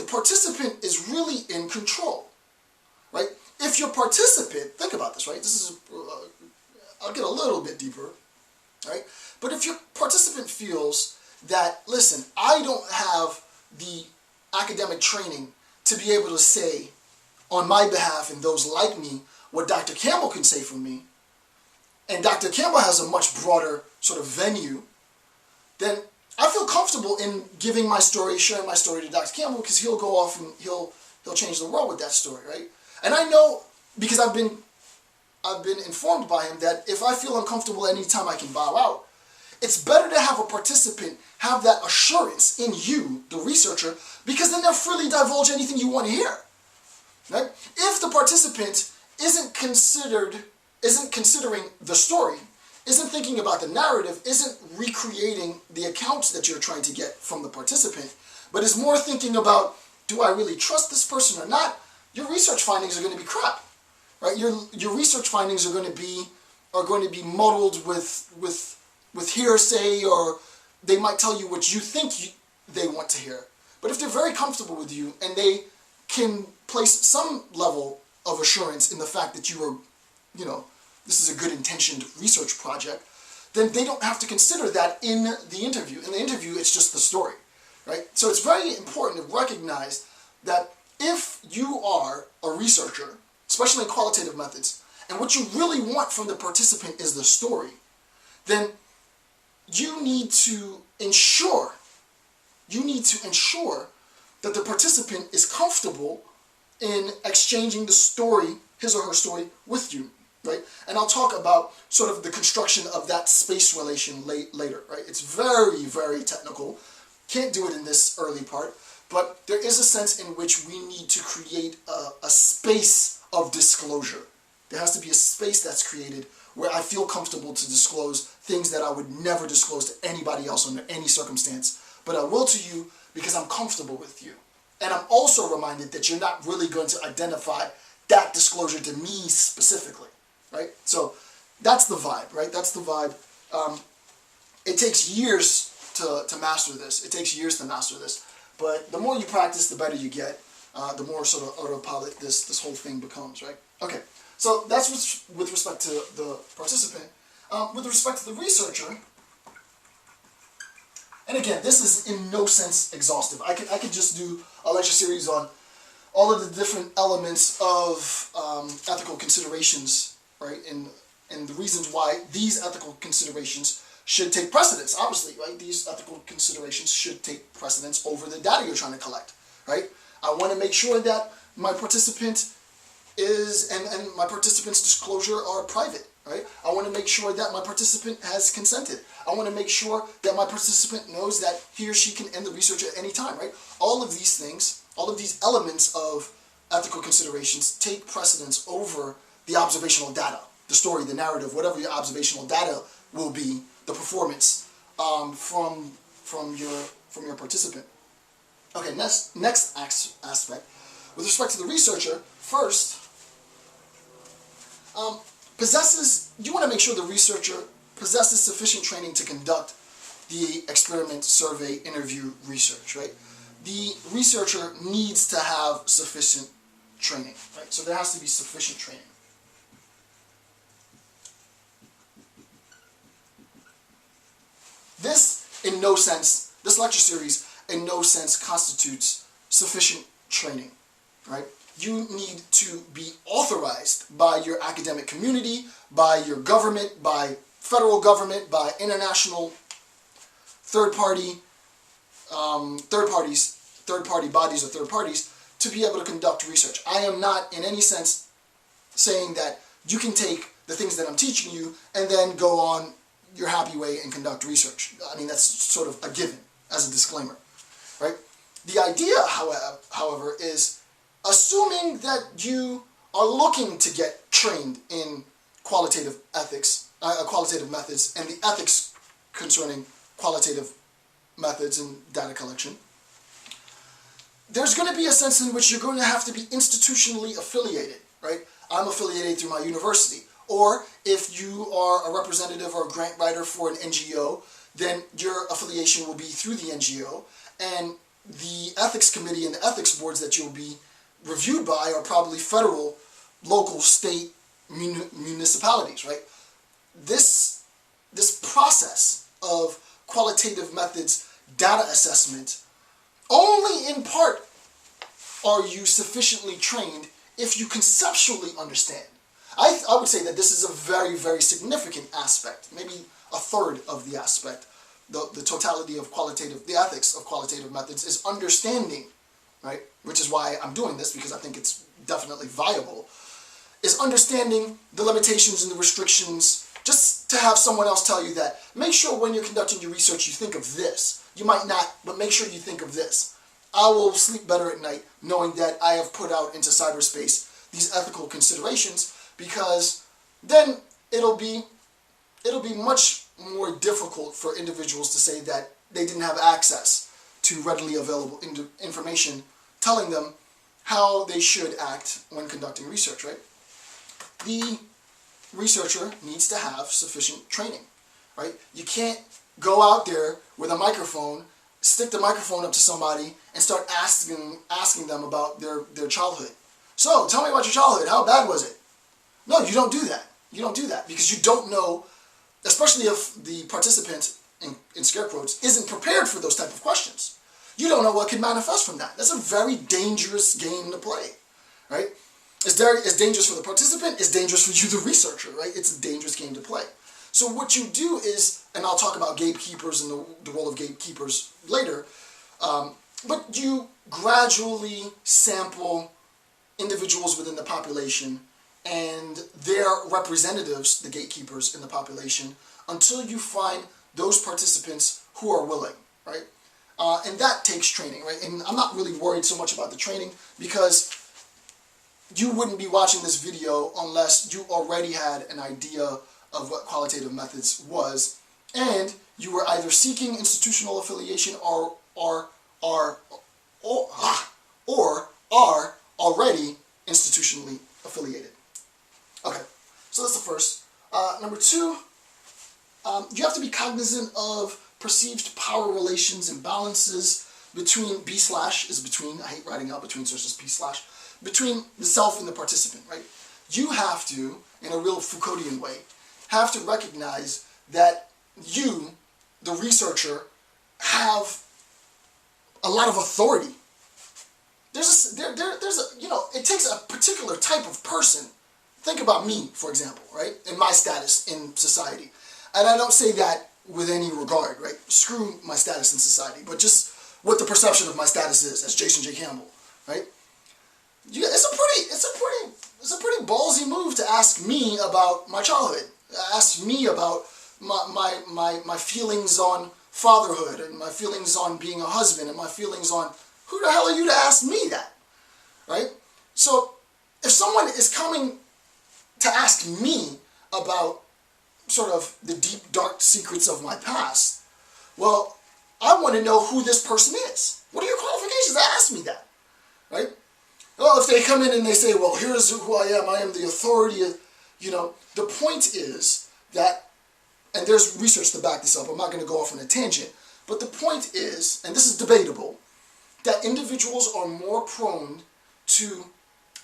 participant is really in control, right? If your participant, think about this, right? This is, I'll get a little bit deeper, right? But if your participant feels that, listen, I don't have the academic training to be able to say on my behalf and those like me what Dr. Campbell can say for me, and Dr. Campbell has a much broader sort of venue, then I feel comfortable in giving my story, sharing my story to Dr. Campbell, because he'll go off and he'll change the world with that story, right? And I know, because I've been informed by him, that if I feel uncomfortable anytime I can bow out, it's better to have a participant have that assurance in you, the researcher, because then they'll freely divulge anything you want to hear, right? If the participant isn't considering the story, isn't thinking about the narrative, isn't recreating the accounts that you're trying to get from the participant, but is more thinking about, do I really trust this person or not, your research findings are going to be crap, right? Your research findings are going to be muddled with hearsay, or they might tell you what you think they want to hear. But if they're very comfortable with you and they can place some level of assurance in the fact that you are, this is a good intentioned research project, then they don't have to consider that in the interview. In the interview, it's just the story, right? So it's very important to recognize that if you are a researcher, especially in qualitative methods, and what you really want from the participant is the story, then you need to ensure that the participant is comfortable in exchanging the story, his or her story, with you, right? And I'll talk about sort of the construction of that space relation later, right? It's very, very technical. Can't do it in this early part, but there is a sense in which we need to create a space of disclosure. There has to be a space that's created where I feel comfortable to disclose things that I would never disclose to anybody else under any circumstance, but I will to you because I'm comfortable with you. And I'm also reminded that you're not really going to identify that disclosure to me specifically, right? So that's the vibe, right? That's the vibe. It takes years to master this. It takes years to master this. But the more you practice, the better you get. The more sort of autopilot this whole thing becomes, right? Okay, so that's with respect to the participant. With respect to the researcher, and again, this is in no sense exhaustive. I could just do a lecture series on all of the different elements of ethical considerations, right? And the reasons why these ethical considerations should take precedence, obviously, right? These ethical considerations should take precedence over the data you're trying to collect, right? I want to make sure that my participant and my participant's disclosure are private, right? I want to make sure that my participant has consented. I want to make sure that my participant knows that he or she can end the research at any time, right? All of these things, all of these elements of ethical considerations take precedence over the observational data, the story, the narrative, whatever your observational data will be, the performance from your participant. Okay, next aspect. With respect to the researcher, first, you want to make sure the researcher possesses sufficient training to conduct the experiment, survey, interview, research, right? The researcher needs to have sufficient training, right? So there has to be sufficient training. This lecture series in no sense constitutes sufficient training, right? You need to be authorized by your academic community, by your government, by federal government, by international third party bodies or third parties to be able to conduct research. I am not in any sense saying that you can take the things that I'm teaching you and then go on your happy way and conduct research. I mean, that's sort of a given as a disclaimer, right? The idea, however, is assuming that you are looking to get trained in qualitative ethics, qualitative methods, and the ethics concerning qualitative methods and data collection, there's going to be a sense in which you're going to have to be institutionally affiliated, right? I'm affiliated through my university. Or if you are a representative or a grant writer for an NGO, then your affiliation will be through the NGO. And the ethics committee and the ethics boards that you'll be reviewed by are probably federal, local, state, municipalities, right? This process of qualitative methods data assessment, only in part are you sufficiently trained if you conceptually understand. I would say that this is a very, very significant aspect, maybe a third of the aspect. The totality of qualitative, the ethics of qualitative methods is understanding, right? Which is why I'm doing this, because I think it's definitely viable, is understanding the limitations and the restrictions, just to have someone else tell you that, make sure when you're conducting your research you think of this. You might not, but make sure you think of this. I will sleep better at night knowing that I have put out into cyberspace these ethical considerations, because then it'll be much more difficult for individuals to say that they didn't have access to readily available information telling them how they should act when conducting research, right? The researcher needs to have sufficient training, right? You can't go out there with a microphone, stick the microphone up to somebody, and start asking them about their childhood. So, tell me about your childhood. How bad was it? No, you don't do that. You don't do that because you don't know, especially if the participant, in scare quotes, isn't prepared for those type of questions. You don't know what can manifest from that. That's a very dangerous game to play, right? It's dangerous for the participant, it's dangerous for you, the researcher, right? It's a dangerous game to play. So what you do is, and I'll talk about gatekeepers and the role of gatekeepers later, but you gradually sample individuals within the population and their representatives, the gatekeepers in the population, until you find those participants who are willing, right? And that takes training, right? And I'm not really worried so much about the training because you wouldn't be watching this video unless you already had an idea of what qualitative methods was, and you were either seeking institutional affiliation or are already institutionally affiliated. Okay, so that's the first. Number two, you have to be cognizant of perceived power relations and balances between B/ is between, I hate writing out between, so it's just B/, between the self and the participant, right? You have to, in a real Foucauldian way, have to recognize that you, the researcher, have a lot of authority. It takes a particular type of person. Think about me, for example, right? And my status in society. And I don't say that with any regard, right? Screw my status in society, but just what the perception of my status is as Jason J. Campbell, right? It's a pretty ballsy move to ask me about my childhood. Ask me about my feelings on fatherhood and my feelings on being a husband and my feelings on, who the hell are you to ask me that, right? So if someone is coming to ask me about sort of the deep, dark secrets of my past, well, I want to know who this person is. What are your qualifications to ask me that, right? Well, if they come in and they say, well, here's who I am the authority, the point is that, and there's research to back this up, I'm not going to go off on a tangent, but the point is, and this is debatable, that individuals are more prone to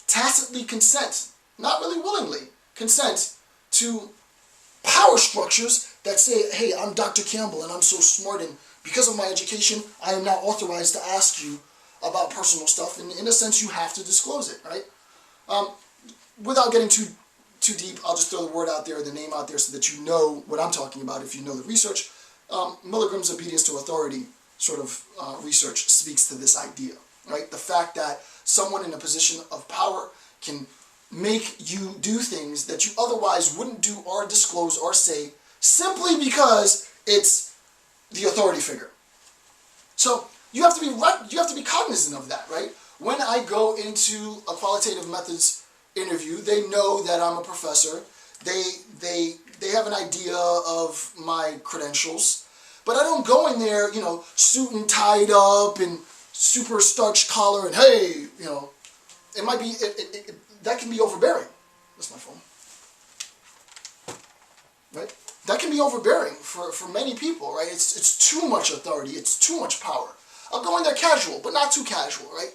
tacitly consent, not really willingly, consent to power structures that say, hey, I'm Dr. Campbell and I'm so smart and because of my education, I am now authorized to ask you about personal stuff, and in a sense you have to disclose it, right? Without getting too deep, I'll just throw the word out there, the name out there, so that you know what I'm talking about if you know the research. Milligram's obedience to authority sort of research speaks to this idea, right? The fact that someone in a position of power can make you do things that you otherwise wouldn't do or disclose or say simply because it's the authority figure. So you have to be cognizant of that, right? When I go into a qualitative methods interview, they know that I'm a professor. They have an idea of my credentials, but I don't go in there, suit and tied up and super starched collar and hey, it might be that can be overbearing. That's my phone, right? That can be overbearing for many people, right? It's too much authority. It's too much power. I'll go in there casual, but not too casual, right?